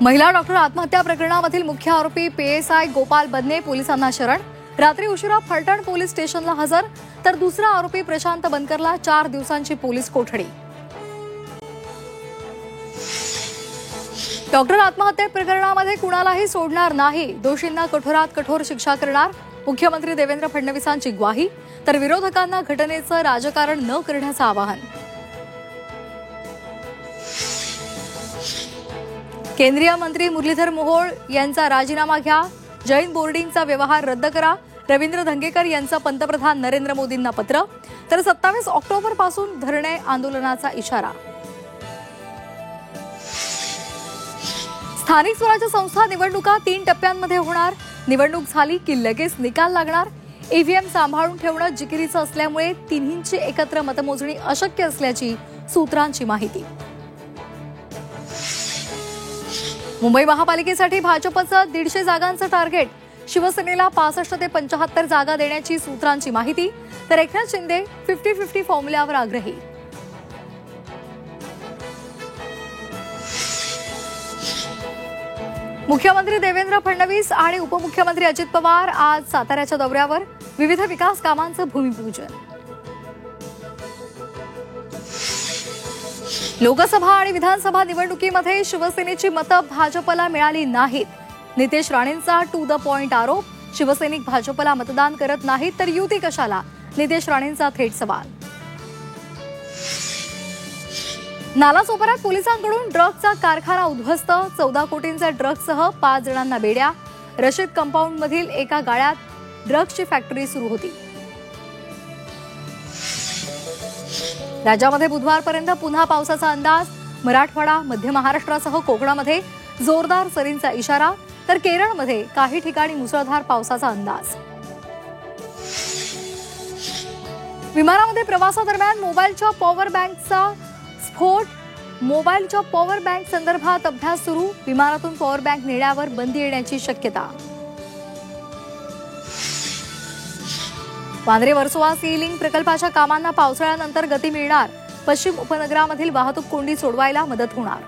महिला डॉक्टर आत्महत्या प्रकरणामधील मुख्य आरोपी पीएसआय गोपाल बदने पोलिसांना शरण. रात्री उशिरा फलटण पोलीस स्टेशनला हजर. तर दुसरा आरोपी प्रशांत बनकरला 4 दिवसांची पोलीस कोठडी. डॉक्टर आत्महत्या प्रकरणामध्ये कुणालाही सोडणार नाही. दोषींना कठोरात कठोर शिक्षा करणार. मुख्यमंत्री देवेंद्र फडणवीसांची ग्वाही. तर विरोधकांना घटनेचं राजकारण न करण्याचं आवाहन. केंद्रीय मंत्री मुरलीधर मोहोळ यांचा राजीनामा घ्या. जैन बोर्डिंगचा व्यवहार रद्द करा. रवींद्र धंगेकर यांचं पंतप्रधान नरेंद्र मोदींना पत्र. तर 27 ऑक्टोबरपासून धरणे आंदोलनाचा इशारा. स्थानिक स्वराज्य संस्था निवडणुका 3 टप्प्यांमध्ये होणार. निवडणूक झाली की लगेच निकाल लागणार. ईव्हीएम सांभाळून ठेवणं जिकिरीचं असल्यामुळे तिन्हींची एकत्र मतमोजणी अशक्य असल्याची सूत्रांची माहिती. मुंबई महापालिकेसाठी भाजपचं 150 जागांचं टार्गेट. शिवसेनेला 65 ते 75 जागा देण्याची सूत्रांची माहिती. तर एकनाथ शिंदे 50-50 फॉर्म्युल्यावर आग्रही. मुख्यमंत्री देवेंद्र फडणवीस आणि उपमुख्यमंत्री अजित पवार आज साताऱ्याच्या दौऱ्यावर. विविध विकास कामांचं भूमिपूजन. लोकसभा आणि विधानसभा निवडणुकीमध्ये शिवसेनेची मतं भाजपला मिळाली नाहीत. नितेश राणेंचा टू द पॉइंट आरोप. शिवसैनिक भाजपला मतदान करत नाहीत तर युती कशाला. नितेश राणेंचा थेट सवाल. नालासोपाऱ्यात पोलिसांकडून ड्रग्जचा कारखाना उद्ध्वस्त. 14 कोटींचा ड्रग्जसह 5 जणांना बेड्या. रशीद कंपाऊंडमधील एका गाळ्यात ड्रग्जची फॅक्टरी सुरू होती. राज्यामध्ये बुधवारपर्यंत पुन्हा पावसाचा अंदाज. मराठवाडा, मध्य महाराष्ट्रासह कोकणामध्ये जोरदार सरींचा इशारा. तर केरळमध्ये काही ठिकाणी मुसळधार पावसाचा अंदाज. विमानामध्ये प्रवासादरम्यान मोबाईलच्या पॉवर बँकचा स्फोट. मोबाईलच्या पॉवर बँक संदर्भात अभ्यास सुरू. विमानातून पॉवर बँक नेण्यावर बंदी येण्याची शक्यता. वांद्रे वर्सोवा सी लिंक प्रकल्पाच्या कामांना पावसाळ्यानंतर गती मिळणार. पश्चिम उपनगरामधील वाहतूक कोंडी सोडवायला मदत होणार.